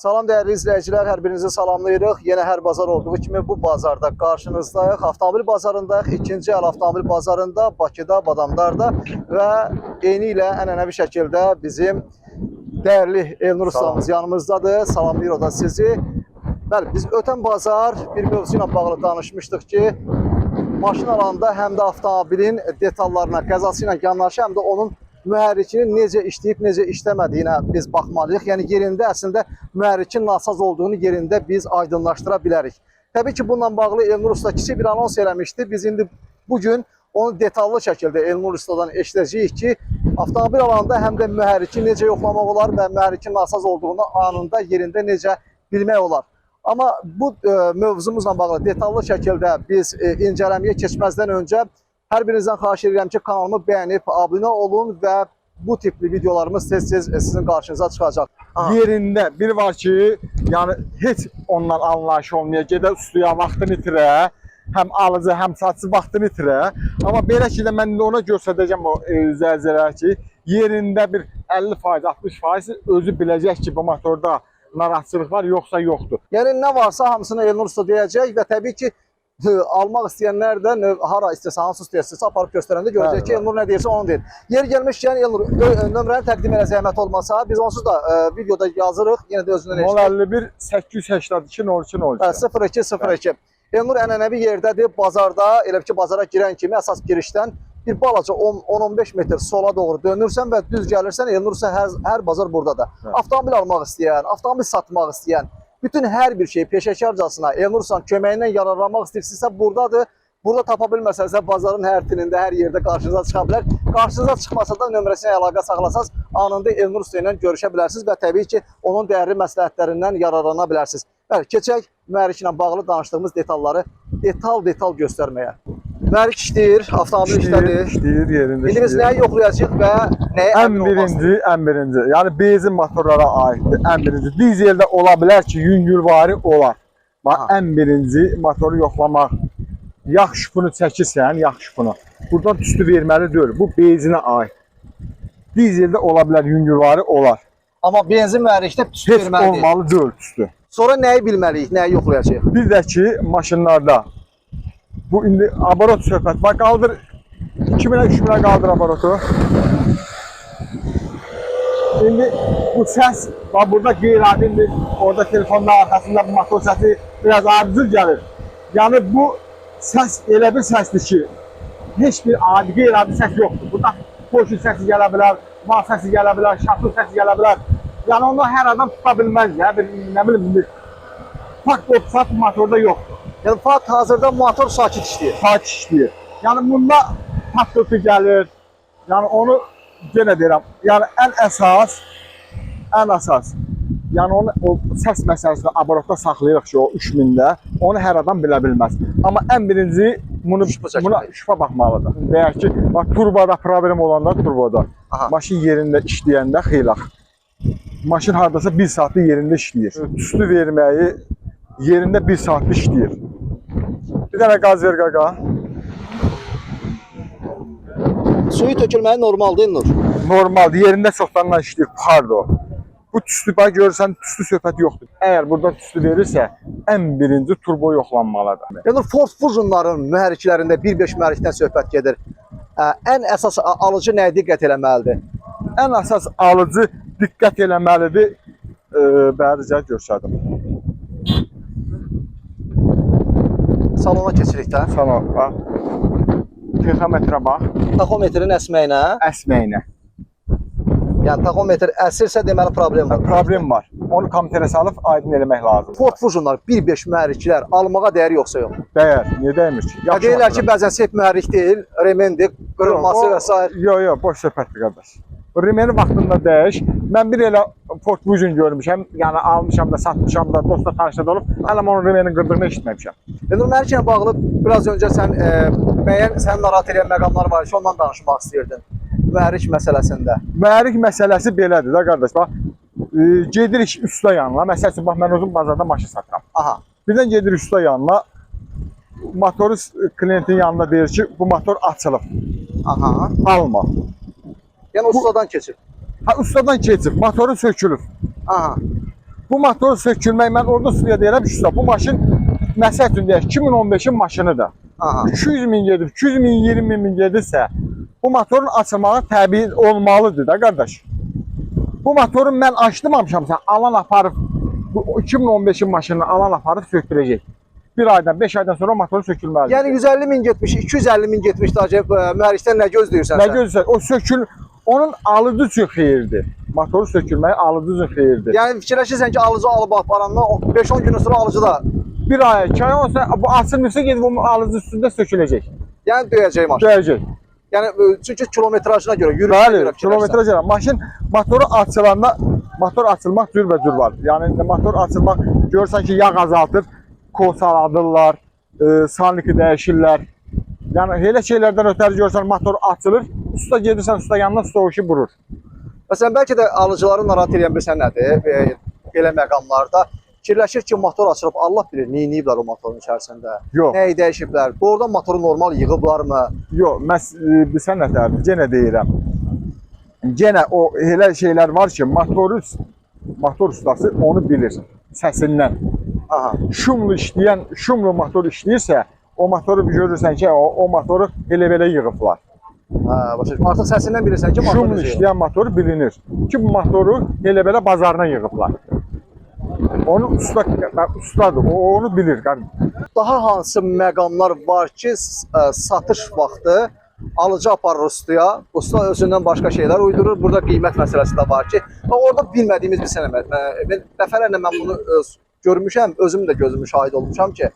Salam dəyərli izləyicilər, hər birinizi salamlayırıq. Yenə hər bazar olduğu kimi bu bazarda qarşınızdayıq. Avtomobil bazarındayıq. İkinci əl avtomobil bazarında, Bakıda, Badamdarda və eyni ilə ənənəvi şəkildə bizim dəyərli Elnur ustamız yanımızdadır. Salamlayır o da sizi. Bəli, biz ötən bazar bir mövzu ilə bağlı danışmışdıq ki, maşın alanda həm də avtomobilin detallarına, qəzası ilə yanaşı, həm də onun mühərrikinin necə işləyib, necə işləmədiyinə biz baxmalıyıq. Yəni yerində əslində mühərrikin nasaz olduğunu yerində biz aydınlaşdıra bilərik. Təbii ki, bununla bağlı Elnur usta kiçik bir anons eləmişdi. Biz indi bugün onu detallı şəkildə Elnur ustadan eşidəcəyik ki, avtomobil alanda həm də mühərriki necə yoxlamaq olar və mühərrikin nasaz olduğunu anında yerində necə bilmək olar. Amma bu mövzumuzla bağlı detallı şəkildə biz incələməyə keçməzdən öncə hər birinizdən xahiş edirəm ki, kanalımı bəyənib, abunə olun və bu tipli videolarımız tez-tez sizin qarşınıza çıxacaq. Yerində bir var ki, yəni heç ondan anlayış olmaya gedə üstüyə vaxtını itirə, həm alıcı, həm satıcı vaxtını itirə. Amma belə ki də mən ona göstərəcəm o zəlzələr ki, yerində bir 50%, 60% özü biləcək ki, bu motorda narahatçılıq var, yoxsa yoxdur. Yəni nə varsa hamısını Elnur usta deyəcək və təbii ki, almaq istəyənlər də hara istəsə, hansı istəyirsə aparıb göstərəndə görəcək ki, Elnur nə deyirsə onu deyir. Yer gəlmişkən Elnur nömrəni təqdim elə zəhmət olmasa, biz onsuz da videoda yazırıq, yenə də özündən eşitdik. 051 882 02 02. 0202. Elnur ənənəvi yerdədir, bazarda, elə ki bazara girən kimi əsas girişdən bir balaca 10-15 metr sola doğru dönürsən və düz gəlirsən, Elnur usta hər bazar buradadır. Avtomobil almaq istəyən, avtomobil satmaq istəyən, bütün hər bir şey peşəkarcasına Elnur ustanın köməyindən yararlanmaq istəyirsinizsə buradadır. Burada tapa bilməsənizsə bazarın hər tinində, hər yerdə qarşınıza çıxa bilər. Qarşınıza çıxmasa da nömrəsinə əlaqə saxlasanız anında Elnur usta ilə görüşə bilərsiniz və təbii ki, onun dəyərli məsləhətlərindən yararlana bilərsiniz. Bəli, keçək mühərrik ilə bağlı danışdığımız detalları detal göstərməyə. Mühərrik işləyir, avtomobil işlədir. İşləyir, yerində. İndi biz nəyi yoxlayacağıq və nəyə ən birinci, yəni benzin motorlara aiddir. Ən birinci, dizeldə ola bilər ki, yüngülvari olar. Bax, ən birinci motoru yoxlamaq. Yağ şüpunu çəkirsən, yağ şüpunu. Buradan tüstü verməli deyil. Bu benzinə aid. Dizeldə ola bilər, yüngülvari olar. Amma benzin mühərrikdə tüstü verməli deyil. Olmalı deyil tüstü. Sonra nəyi bilməliyik, nəyi yoxlayacağıq? Bir də ki, maşınlarda bu indi abarot söhbət. Bax, qaldır 2000-3000-ə qaldır abarotu. İndi bu səs, bax burada qeyri-adi, indi orada telefonun arxasında bu motor səsi biraz ardıcıl gəlir. Yəni bu səs elə bir səsdir ki, heç bir adi, qeyri-adi səs yoxdur. Burada poşun səsi gələ bilər, mal səsi gələ bilər, şafın səsi gələ bilər. Yəni onu hər adam tuta bilməz, nə bilim, fakt motorda yoxdur. Yəni fakt hazırda motor sakit işləyir. Sakit işləyir. Yəni bunda taktıltı gəlir. Yəni onu yenə deyirəm. Yəni ən əsas, yəni onu o səs məsələsində abarotda saxlayırıq ki, o 3000-də, onu hər adam bilə bilməz. Amma ən birinci buna şübhə baxmalıdır. Deyək ki, bax turboda problem olanda turboda, maşın yerində işləyəndə xeylaq. Maşın hardasa 1 saatlı yerində işləyir. Tüstü verməyi yerində 1 saatlı işləyir. Bir dənə qaz ver qaqa. Suyu tökülməyi normaldır, Elnur. Normaldır, yerində çoxdanla işləyir, buxardır o. Bu tüstü, bax görürsən, tüstü söhbəti yoxdur. Əgər burada tüstü verirsə, ən birinci turbo yoxlanmalıdır. Elnur, Ford Fusion'ların mühərriklərində 1.5 mühərrikdən söhbət gedir. Ən əsas alıcı nəyə diqqət eləməlidir? Ən əsas alıcı diqqət eləməlidir. Bəricə görsədim. Salona keçirik də. Salona bax. Texometrə bax. Taxometrin əsməyinə. Əsməyinə. Yəni taxometr əsirsə deməli problem var. Problem var. Onu kompüterə salıb aydın eləmək lazımdır. Ford Fusion'lar 1.5 mühərriklər almağa dəyər yoxsa yox? Dəyər. Niyə dəymir ki? Deyirlər ki, bəzən sep mühərrik deyil, remendir, qırılması və s. Yox, boş söhbətdir qardaş. Remeni vaxtında dəyiş. Mən bir elə Ford Fusion görmüşəm, yəni almışam da, satmışam da, dosta tanışda da olub, hələ onun remenin qırdığını eşitməmişəm. Elnur, mühərriklə bağlı biraz öncə sən müəyyən səni narahat edən məqamlar var ki, ondan danışmaq istəyirdin. Mühərrik məsələsində. Mühərrik məsələsi belədir da qardaş. Bax, gedirik usta yanına. Məsəl üçün, bax, mən özüm bazarda maşın satıram. Aha. Birdən gedirik usta yanına. Motoru klientin yanında deyir ki, bu motor açılıb. Aha. Alma. Yəni ustadan keçib. Ha, ustadan keçib, motoru sökülür. Aha. Bu motoru sökülmək, mən orada suya deyirəm ki, bu maşın məsəl üçün deyək, 2015-in maşınıdır. Aha. 200 min gedir, 200 min, 20 min gedirsə, bu motorun açılmağı təbii olmalıdır da qardaş. Bu motoru mən açdırmamışamsa, alan aparıb, bu 2015-in maşınını alan aparıb söktürəcək. 1 aydan, 5 aydan sonra motoru sökülməlidir. Yəni 150 min getmiş, 250 min getmiş da acaba mühərrikdən nə gözləyirsən Nə sən? gözlər? O sökül, onun alıcı üçün xeyirdir. Motoru sökülməyi alıcı üçün xeyirdir. Yəni fikirləşirsən ki, alıcı alıb aparandan 5-10 gün sonra alıcı da 1 ay, 2 ay olsa, bu açılmışsa gedib o alıcı üstündə söküləcək. yəni döyəcək maşın. Döyəcək. Yəni çünki kilometrajına görə, yürüyüşünə Bəli, görə fikirləşirsən. kilometrə görə. Maşın motoru açılanda, motor açılmaq cürbəcür var. Yəni motor açılmaq, görürsən ki, yağ azaltır, kol saladırlar, salniki dəyişirlər. Yəni elə şeylərdən ötəri görürsən motor açılır, usta gedirsən usta yanına, usta o işi vurur. Məsələn, bəlkə də alıcıları narahat edən bilirsən nədir? Belə məqamlarda fikirləşir ki, motor açılıb, Allah bilir, nə ediblər o motorun içərisində. Yox. Nəyi dəyişiblər? Doğrudan motoru normal yığıblarmı? Yox, bilsən nətərdir? Yenə deyirəm. Yenə o elə şeylər var ki, motor ustası onu bilir səsindən. Aha. Şumlu motor işləyirsə, o motoru görürsən ki, o motoru elə-belə yığıblar. Hə, başa düşdüm. Artıq səsindən bilirsən ki, motor Şumlu işləyən motor bilinir ki, bu motoru elə-belə bazarına yığıblar. Onu ustadır, o onu bilir. Daha hansı məqamlar var ki, satış vaxtı alıcı aparır ustaya, usta özündən başqa şeylər uydurur. Burada qiymət məsələsi də var ki, orada bilmədiyimiz bir sənəmət. Dəfələrlə mən bunu görmüşəm, özüm də gözüm şahid olmuşam ki,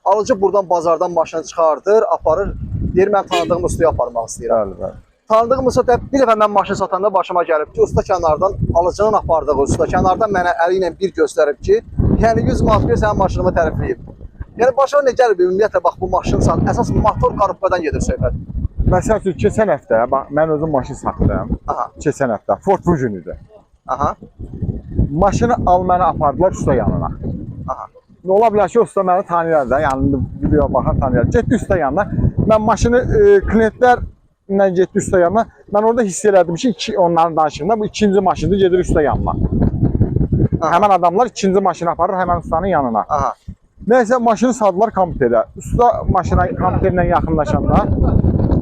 alıcı buradan bazardan maşını çıxardır, aparır, deyir mən tanıdığım ustaya aparmaq istəyirəm. Bəli. Tanıdığım usta bir dəfə mən maşın satanda başıma gəlib ki, usta kənardan alıcının apardığı usta kənardan mənə əli ilə bir göstərib ki, yəni 100 manat bir sənin maşınımı tərifləyib. Yəni başıma nə gəlib ümumiyyətlə bax bu maşın sat, əsas motor korobkadan gedir söhbət. Məsəl üçün keçən həftə mən özüm maşın satdım. Aha. Keçən həftə Ford Fusion idi. Aha. Maşını al məni apardılar usta yanına. Aha. Ola bilər ki, usta məni tanıyar da, yəni videoya baxan tanıyar. Getdi usta yanına. Mən maşını klientlərlə getdi usta yanına. Mən orada hiss elədim ki, onların danışığında bu ikinci maşındır, gedir usta yanına. Aha. Həmən adamlar ikinci maşını aparır həmən ustanın yanına. Aha. Nəysə maşını saldılar kompüterə. Usta maşına kompüterlə yaxınlaşanda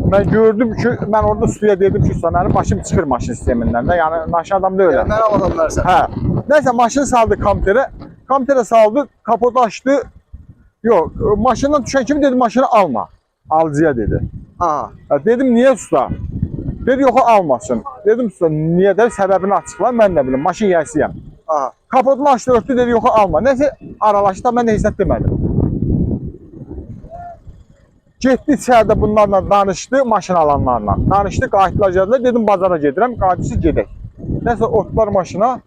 mən gördüm ki, mən orada ustaya dedim ki, usta mənim başım çıxır maşın sistemindən də. Yəni naşı adam da öyle. Yəni mənə adamlarsan. Hə. Nəysə maşını saldı kompüterə. Kompüterə saldı, kapotu açdı. Yox, maşından düşən kimi dedi maşını alma. Alıcıya dedi. Aha. Dedim niyə usta? Dedi yox almasın. Dedim usta niyə də səbəbini açıqla, mən nə bilim, maşın yəsiyəm. Aha. Kapotunu açdı, örtdü, dedi yox alma. Nəsə aralaşdı, mən də hissət demədim. Getdi içəridə bunlarla danışdı, maşın alanlarla. Danışdı, qayıtdılar gəldi, dedim bazara gedirəm, qayıtısı gedək. Nəsə otlar maşına.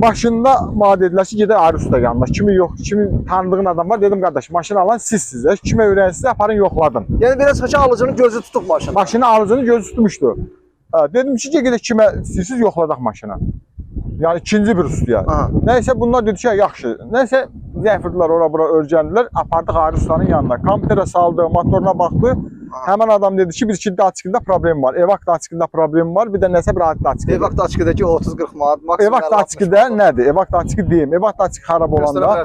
Başında mənə dedilər ki, gedək ayrı usta yanına. Kimi yox, kimi tanıdığın adam var. Dedim qardaş, maşını alan sizsiniz. Kimə öyrənsiniz, aparın yoxladım. Yəni biraz xaça alıcının gözü tutub maşını. Maşını alıcının gözü tutmuşdu. Dedim ki, gedək kimə istəyirsiniz, yoxladaq maşını. Yəni ikinci bir ustaya. Nəysə bunlar dedi ki, yaxşı. Nəysə zəfirlər ora-bura örgəndilər, apardıq ayrı ustanın yanına. Kompüterə saldı, motoruna baxdı. Həmən adam dedi ki, bir iki daçıqında problem var. Evak daçıqında problem var, bir də nəsə bir adi daçıqı. Evak daçıqdakı 30-40 manat maksimum. Evak daçıqıda nədir? Evak daçıqı deyim. Evak daçıqı xarab olanda,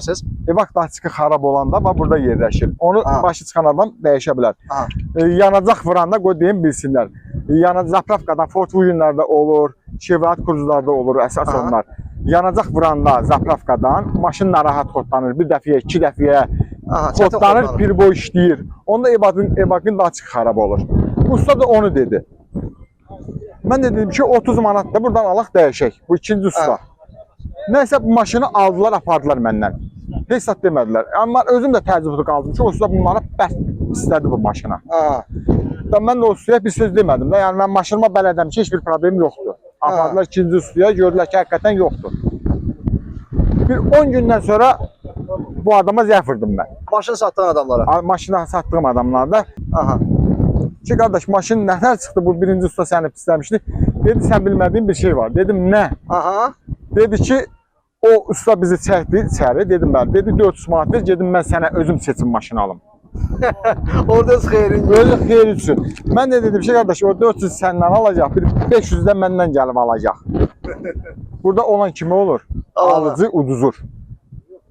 evak daçıqı xarab olanda bax burada yerləşir. Onu başı çıxan adam dəyişə bilər. Yanacaq vuranda qoy deyim bilsinlər. Zapravkadan Ford Fusion'larda olur, Chevrolet Cruze'larda olur əsas onlar. Yanacaq vuranda zapravkadan maşın narahat kodlanır. Bir dəfiyə, iki dəfiyə kodlanır, bir boy işləyir. Onda evakın daçıqı xarab olur. Usta da onu dedi. Mən de dedim ki 30 manat da buradan alaq dəyişək. Bu ikinci usta. Nəysə bu maşını aldılar, apardılar məndən. Heç sat demədilər. Amma özüm də təəccüblü qaldım ki, usta bunlara bəs istədi bu maşına. Mən də o ustaya bir söz demədim. Yəni mən maşınıma bələdəm ki, heç bir problem yoxdur. Apardılar ikinci ustaya, gördülər ki, həqiqətən yoxdur. Bir 10 gündən sonra bu adama zəf vurdum mən. Maşın satan adamlara. Maşını satdığım adamlarda. Ki qardaş maşın nətər çıxdı bu birinci usta səni pisləmişdi. Dedi sən bilmədiyin bir şey var. Dedim nə? Dedi ki o usta bizi çəkdi içəri. Dedim bəli. Dedi 400 manat ver. Dedim mən sənə özüm seçim maşını alım. Orada öz xeyrin. Özü xeyir üçün. Mən də dedim ki, qardaş, o 400 səndən alacaq, bir 500 də məndən gəlib alacaq. Burada olan kimi olur. Allah. Alıcı uduzur.